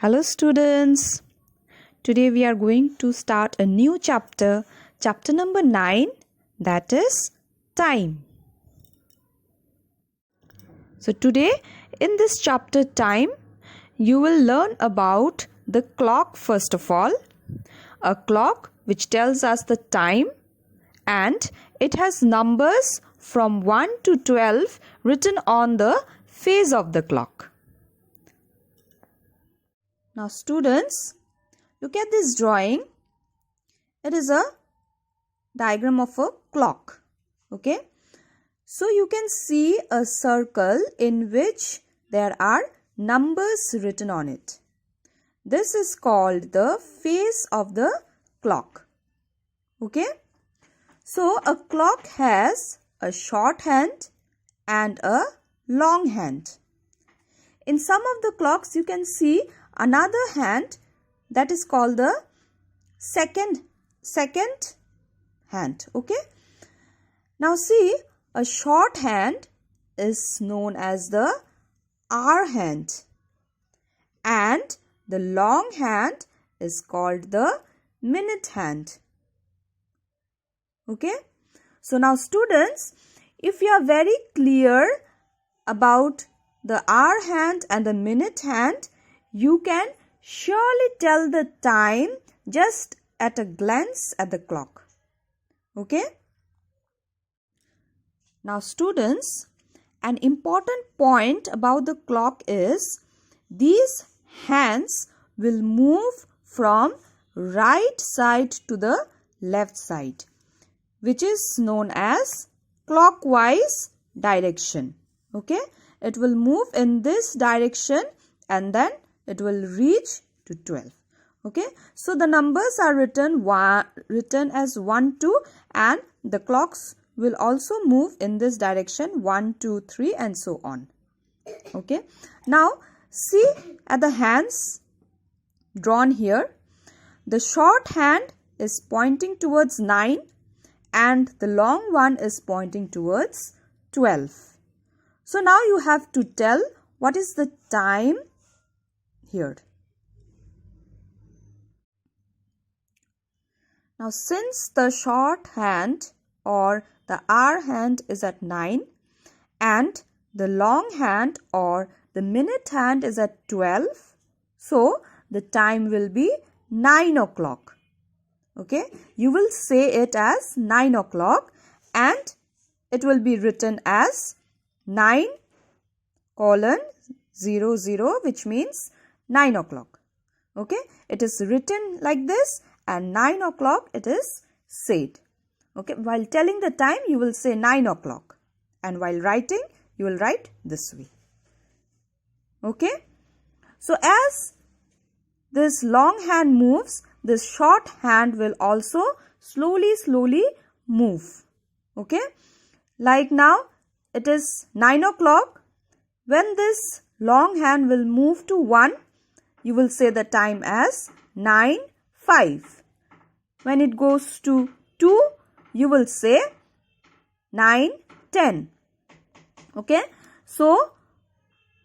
Hello students, today we are going to start a new chapter number 9, that is time. So today in this chapter time, you will learn about the clock first of all, a clock which tells us the time and it has numbers from 1 to 12 written on the face of the clock. Now students, look at this drawing. It is a diagram of a clock. Okay. So you can see a circle in which there are numbers written on it. This is called the face of the clock. Okay. So a clock has a short hand and a long hand. In some of the clocks you can see another hand that is called the second hand. Okay. Now see, a short hand is known as the hour hand and the long hand is called the minute hand. Okay. So now students, if you are very clear about the hour hand and the minute hand, you can surely tell the time just at a glance at the clock. Okay. Now students, an important point about the clock is these hands will move from right side to the left side, which is known as clockwise direction. Okay. It will move in this direction and then it will reach to 12. Okay. So the numbers are written as 1, 2 and the clocks will also move in this direction 1, 2, 3 and so on. Okay. Now see at the hands drawn here. The short hand is pointing towards 9 and the long one is pointing towards 12. So now you have to tell what is the time here. Now since the short hand or the hour hand is at 9 and the long hand or the minute hand is at 12, so the time will be 9 o'clock. Okay, you will say it as 9 o'clock and it will be written as 9:00, which means 9 o'clock. Okay, it is written like this and 9 o'clock it is said. Okay, while telling the time you will say 9 o'clock and while writing you will write this way. Okay, so as this long hand moves, this short hand will also slowly move. Okay, like now it is 9 o'clock. When this long hand will move to 1, you will say the time as 9:05. When it goes to 2, you will say 9:10. Okay. So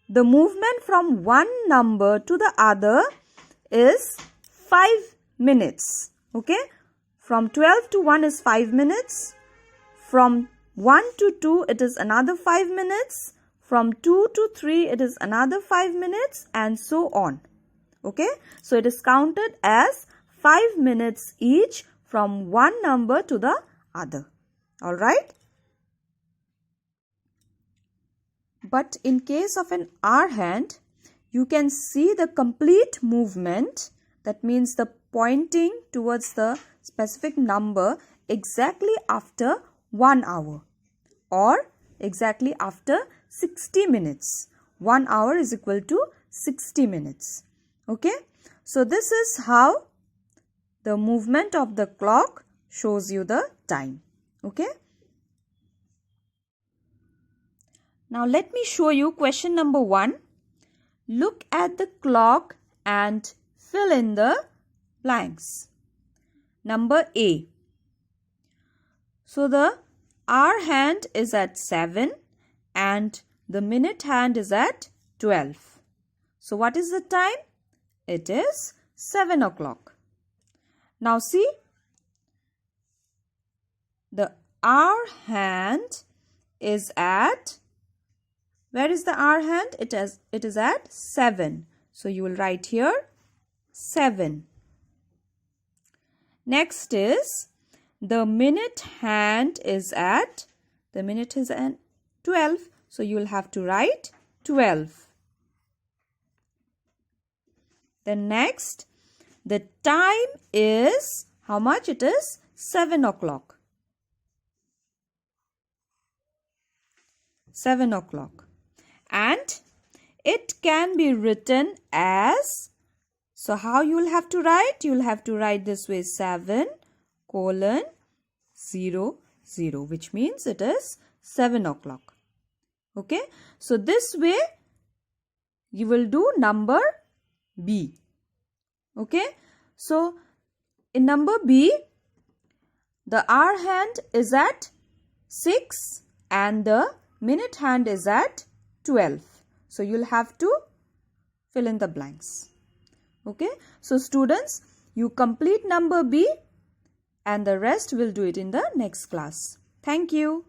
the movement from one number to the other is 5 minutes. Okay. From 12 to 1 is 5 minutes. From 1 to 2 it is another 5 minutes. From 2 to 3 it is another 5 minutes and so on. Okay. So it is counted as 5 minutes each from one number to the other. Alright. But in case of an hour hand, you can see the complete movement. That means the pointing towards the specific number exactly after 1 hour or exactly after 60 minutes. 1 hour is equal to 60 minutes. Okay. So this is how the movement of the clock shows you the time. Okay. Now let me show you question number 1. Look at the clock and fill in the blanks. Number A. So the hour hand is at 7 and the minute hand is at 12. So what is the time? it is 7 o'clock. Now see, the hour hand is at, where is the hour hand? It is at 7. So you will write here 7. Next is the minute hand is at, the minute is at 12. So you will have to write 12. Then next, the time is, how much it is? 7 o'clock. 7 o'clock. And it can be written as, so how you will have to write? You will have to write this way, 7:00, which means it is 7 o'clock. Okay, so this way you will do number B. Okay, so in number B, the hour hand is at 6 and the minute hand is at 12. So you'll have to fill in the blanks. Okay, so students, you complete number B and the rest we'll do it in the next class. Thank you.